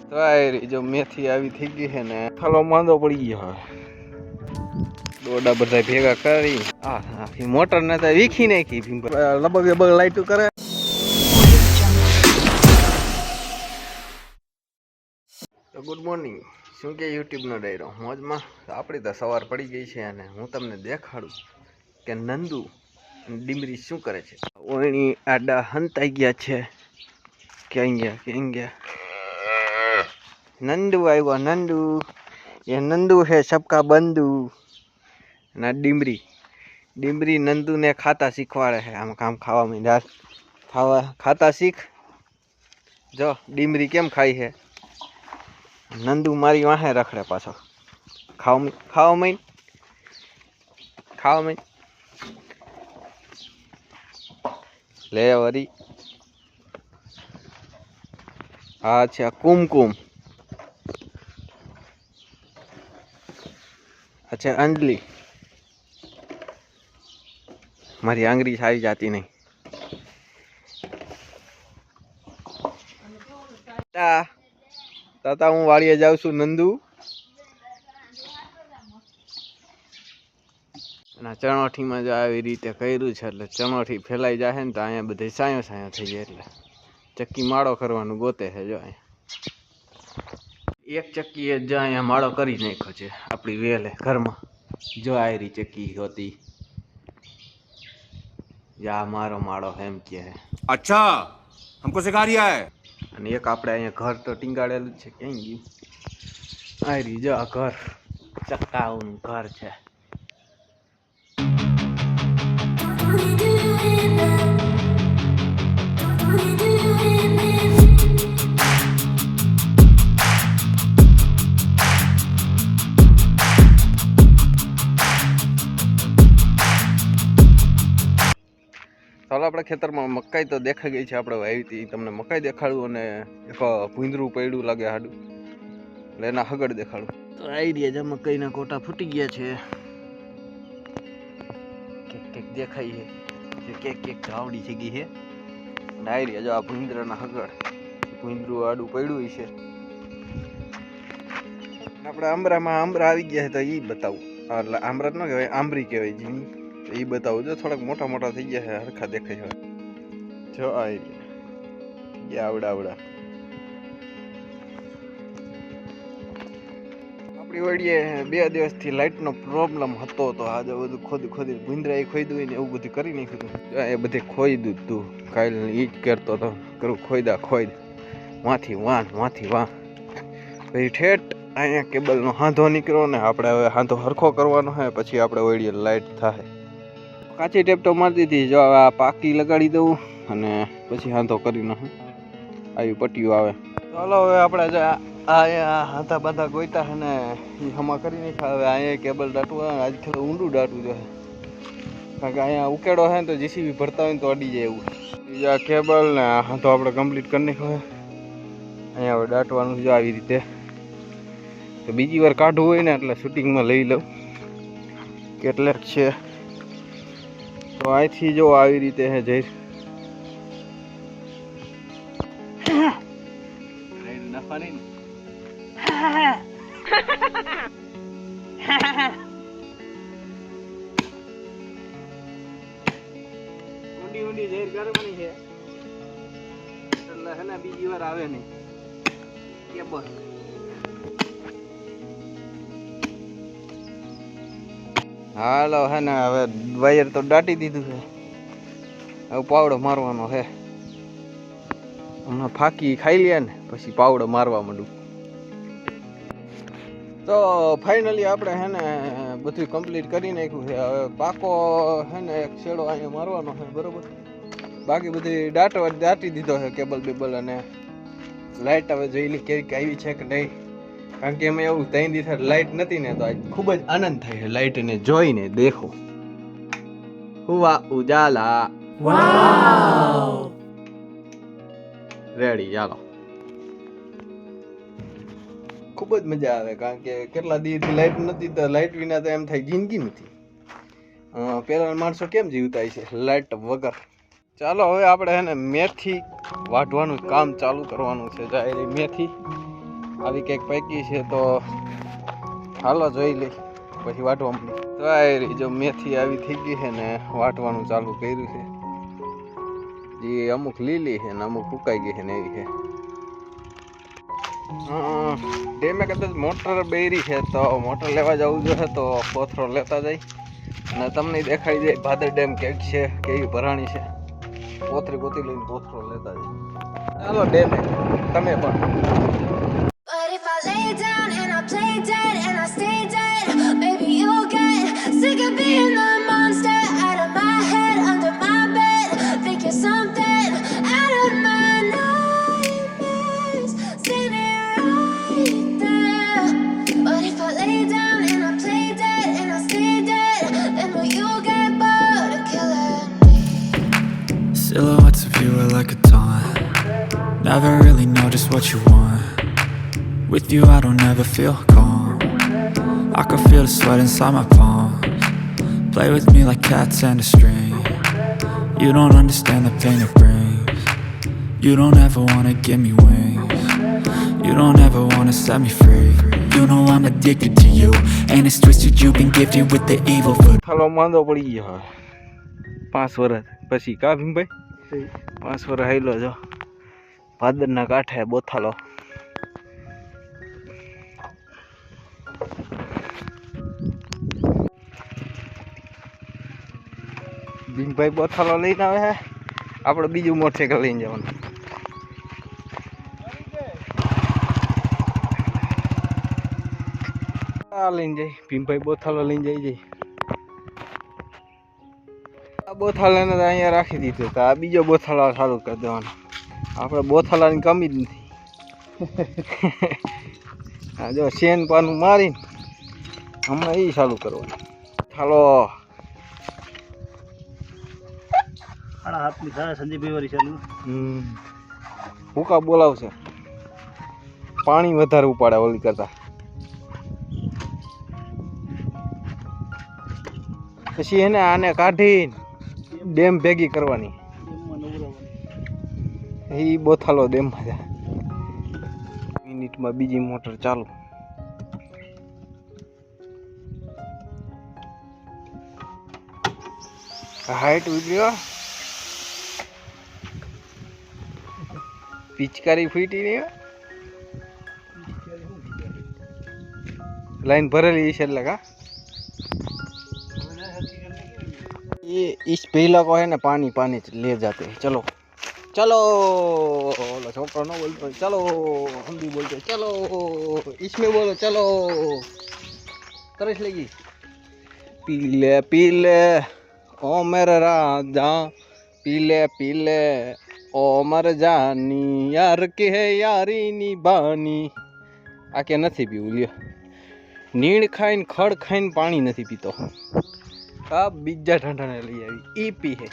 તો જો મેથી આવી થઈ ગઈ છે ને થાલો માંદો પડી ગયો હવે દોડા બધા ભેગા કરી મોટર ને તો વીખી નાખી લબગ લબગ લાઈટું કરે. તો ગુડ મોર્નિંગ. શું કે યુટ્યુબનો ડાયરો મોજમાં આપણી તો સવાર પડી ગઈ છે અને હું તમને દેખાડું કે નંદુ અને ડીમરી શું કરે છે. ઓણી આડા હંતાઈ ગયા છે. ક્યાં ગયા નંદુ આવ્યો. એ નંદુ હે સબકા બંધુ. ના ડીમરી નંદુને ખાતા શીખવાડે છે. આમ કામ ખાવા માંડ્યા ખાતા શીખ. જો ડીમરી કેમ ખાઈ છે. નંદુ મારી વાહે રખડે પાછો. ખાવા માંડ લે વરી. હા છે કુમકુમ. अच्छा अंजलि मारी आंगरी सारी जाती नहीं. ताता हूँ वाड़िए जाऊँ छू नंदू. चणोठी में जो आई रीते कर्યું છે એટલે ચણોઠી ફેલાઈ જાય ને તો અહીંયા બધે સાયો સાયો થઈ જાય એટલે ચક્કી માળો કરવાનું ગોતે છે. જો અહીંયા એક ચક્કી જ અહીંયા માળો કરી નાખ્યો છે આપણી વેલે ઘરમાં. જો આ રી ચક્કી હોતી યા મારો માળો એમ કે. अच्छा हमको सिखा रिया है. અને એક આપણે અહીંયા ઘર તો ટીંગાડેલું છે. ક્યાં ગયું આ રી જો આ ઘર ચક્કાઓનું ઘર છે. ચાલો આપણે ખેતરમાં મકાઈ તો દેખાઈ ગઈ છે. આપણે વાવી હતી તમને મકાઈ દેખાડું અને એક ભૂંદરું પડ્યું લાગે હાડું એટલે એના હગડ દેખાડું. તો આવી રહ્યા છે મકાઈના કોટા ફૂટી ગયા છે. કેક દેખાય છે. કેક આવડી થઈ ગઈ છે. અને આવી રહ્યા જો આ ભૂંદરાના હગડ. ભૂંદરું આડું પડ્યું છે. આપણે આંબરા આવી ગયા છે તો એ બતાવું. એટલે આંબરા ન કહેવાય આંબરી કહેવાય જીની. એ બતાવું. જો થોડાક મોટા મોટા થઈ ગયા છે. હરખા દેખાય છે. જો આ આવડા આપણી વડીએ 2 દિવસથી લાઇટનો પ્રોબ્લેમ હતો તો આજે બધું ખોદી ભૂંદરા ખોઈદું ને એવું બધું કરી નાખ્યું. એ બધે ખોઈદું તું કાલ એ જ કરતો હતો. કરું ખોઈદ વાંથી વાં પછી ઠેઠ અહીંયા કેબલનો હાંધો નીકળ્યો ને આપણે હવે હાંધો હરખો કરવાનો હોય પછી આપણે વડીએ લાઇટ થાય. કાચી ટેપ તો મારી દીધી. જો હવે આ પાકી લગાડી દઉં અને પછી હાંધો કરી નાખું. આવી પટ્ટીઓ આવે. ચાલો હવે આપણે આ હાથા બાંધા ગોઈતા છે ને એ હમા કરી નાખ્યા. હવે અહીંયા કેબલ દાટવું આજ થોડું ઊંડું દાટવું જોઈએ કારણ કે અહીંયા ઉકેડો છે ને તો જીસીબી ભરતા હોય ને તો અડી જાય એવું. બીજા કેબલ ને હાથો આપણે કમ્પ્લીટ કરી નાખ્યો. અહીંયા હવે દાટવાનું જો આવી રીતે. તો બીજી વાર કાઢવું હોય ને એટલે શૂટિંગમાં લઈ લઉં કેટલેક છે. તો અહીંથી જો આવી રીતે હે જઈ ઊંડી જઈ કરવાની છે એટલે હે ને બીજી વાર આવે નહીં કેબલ. હાલો હે ને હવે વાયર તો દાટી દીધું છે. હવે પાવડો મારવાનો છે. હમણાં ફાંકી ખાઈ લે ને પછી પાવડો મારવા માંડું. તો ફાઇનલી આપણે હે ને બધું કમ્પ્લીટ કરી નાખ્યું છે. હવે પાકો હે ને એક શેડો અહીંયા મારવાનો છે બરોબર. બાકી બધી દાટી દીધો છે કેબલ બેબલ અને લાઇટ. હવે જોઈ લી કેવી આવી છે કે નહીં કારણ કે એમાં એવું 3 દિવસ લાઇટ નથી ને તો આજ ખૂબ જ આનંદ થાય છે લાઇટને જોઈને. દેખો હુવા ઉજાલા વાવ રેડી. ચાલો ખૂબ જ મજા આવે કારણ કે કેટલા દિવસથી લાઇટ નથી તો લાઇટ વિના તો એમ થાય જિંદગી નથી. પહેલા માણસો કેમ જીવતા છે લાઇટ વગર. ચાલો હવે આપણે હે ને મેથી વાઢવાનું કામ ચાલુ કરવાનું છે. જાહેર મેથી આવી કંઈક પૈકી છે તો હાલો જોઈ લઈ પછી વાટવા મળી. તો આ જો મેથી આવી થઈ ગઈ છે ને વાટવાનું ચાલુ કર્યું છે. જે અમુક લીલી છે ને અમુક ફૂકાઈ ગઈ છે ને એવી છે. ડેમે કદાચ મોટર બેરી છે તો મોટર લેવા જવું જોઈએ તો કોથરો લેતા જાય અને તમને દેખાડી જાય ભાદર ડેમ કેક છે કેવી ભરાણી છે. કોથરી ગોતી લઈને કોથરો લેતા જાય. ચાલો ડેમે તમે પણ. But if I lay down and I play dead and I stay dead, maybe you'll get sick of being the monster out of my head, under my bed, thinking something out of my nightmares, standing right there. But if I lay down and I play dead and I stay dead, then will you get bored of killing me? Silhouettes of you are like a taunt. Never really know just what you want. With you I don't ever feel calm. I can feel the sweat inside my palms. Play with me like cats and a string. You don't understand the pain it brings. You don't ever wanna give me wings. You don't ever wanna set me free. You know I'm addicted to you, and it's twisted you've been gifted with the evil foot. હાલો માંદો પડી ગયો હવે 5 વર્ષ પછી કા ભીમભાઈ 5 વર્ષ high low જો ભાદરના કાંઠે બોથાલો. ભીમભાઈ બોથાલો લઈને આવે છે, આપણે બીજું મોટરસાઇકલ લઈને જવાનું. આ લઈને જાય ભીમભાઈ બોથાલો લઈને જાય. આ બોથાલાને તો અહીંયા રાખી દીધું તો આ બીજો બોથાલો ચાલુ કરી દેવાનો. આપણે બોથાલાની કમી જ નથી. હા જો શેન પાનું મારીને હમણાં એ ચાલુ કરવાનું. ચાલો હાથની થાય સંજયભાઈ વાળી ચાલુ. ભૂકા બોલાવશે પાણી વધારે ઉપાડે ઓલી કરતા. પછી એને આને કાઢીને ડેમ ભેગી કરવાની. એ બોથાલો ડેમમાં જાય. મિનિટમાં બીજી મોટર ચાલુ. હાઈટ ઉતર્યો પિચકારી ફૂટી નહીં. लाइन भरेली है એટલે का ये इस पहला को है ना पानी पानी ले जाते हैं. चलो चलो ओला छोकरा न बोलते चलो हम भी बोलते चलो इसमें बोलो चलो. तरस लगी पी ले ओ मेरा राजा पी ले ओ मर जानी यार के है यारी निभानी. आ के नहीं पीવું લ્યો. નીણ ખાઈને ખડ ખાઈને પાણી નથી પીતો. આ બીજા ઠંડાને લઈ આવી ઈ પી હે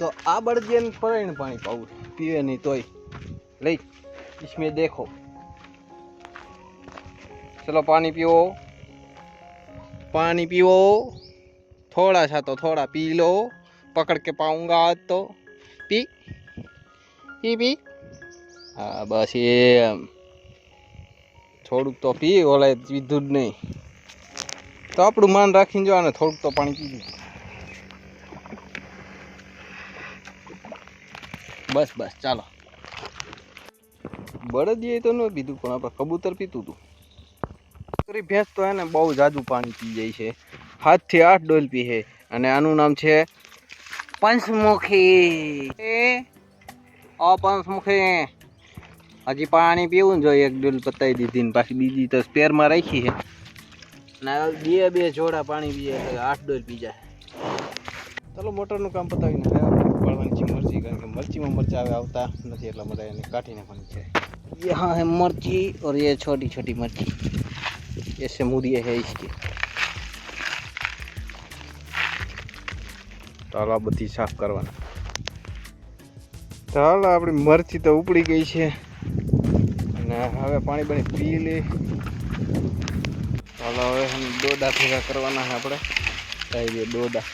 तो आ बड़दियन पड़े पानी पाऊ पीवे नहीं तो ले इसमें देखो. चलो पानी पियो थोड़ा सा तो थोड़ा पी लो. पकड़ के पाऊंगा आज तो पी पी. हाँ बस ये થોડુંક તો પી ઓલા પીધું જ નહીં તો આપણું માન રાખીને જો આને થોડુંક તો પાણી પી દીધું. બસ બસ ચાલો. બળદીએ તો ન પીધું પણ આપણે કબૂતર પીતું હતું. ભેંસ તો એને બહુ જાજુ પાણી પી જાય છે. 7 થી 8 ડોલ પી છે અને આનું નામ છે પંચમુખી. ઓ પંચમુખી હજી પાણી પીવું ને જો એક ડોલ પતાવી દીધી ને પાછી બીજી તો સ્પેરમાં રાખી છે ને બે જોડા પાણી પીએ એટલે 8 ડોલ પી જાય. ચાલો મોટરનું કામ પતાવીને ઉપાડવાની છે મરચી કારણ કે મરચીમાં મરચા આવે આવતા નથી એટલા માટે એને કાઢી નાખવાની છે. यहाँ है मिर्ची और ये छोटी छोटी मिर्ची ऐसे मुड़िए है इसकी. ચાલો આ બધી સાફ કરવાના. ચાલો આપણી મરચી તો ઉપડી ગઈ છે અને હવે પાણી બની પી લે. ચાલો હવે ડોડા ભેગા કરવાના છે આપણે. ડોડા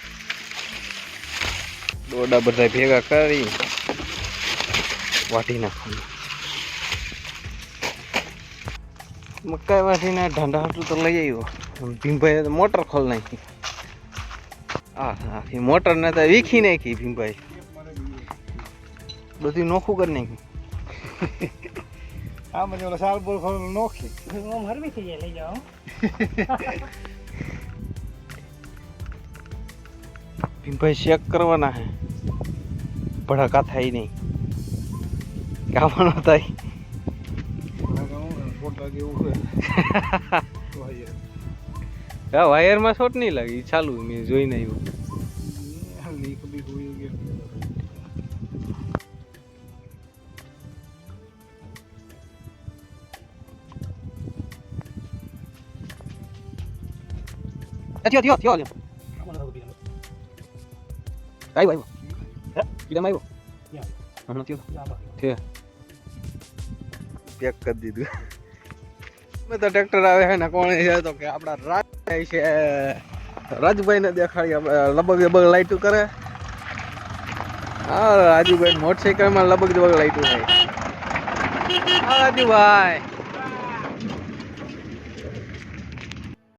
દોડા બધા ભેગા કરી વાટી નાખવાનું. મકાઈ વાટીને ઢાંડા હાટું તો લઈ આવ્યો. ભીમભાઈએ તો મોટર ખોલ નાખી. આખી મોટર ને તો વીખી નાખી ભીમભાઈ. બધું નોખું કરી નાખ્યું. આમાં ઓલા સાલ બોલ ખોલ નોખી આમ હરવી થઈ જાય લઈ જાઓ ભીમભાઈ ચેક કરવાના હે ભડાકા થાય નહીં કામનો થાય. ફોટા જેવું હા વાયરમાં શોટ નહીં લાગે ઈ ચાલુ મેં જોઈને આવ્યું. લીક બી હોઈ ગઈ થયો આવ્યો કીધા આવ્યો હમણાં થયો પેક કરી દીધું. મેં તો ટ્રેક્ટર આવે છે ને કોણ છે તો કે આપણા રાજભાઈ છે. રાજભાઈને દેખાડી આપણે લબગ લબગ લાઈટું કરે. હા રાજુભાઈ મોટરસાઇકલમાં લબગ લબગ લાઈટું થાય. હા રાજુભાઈ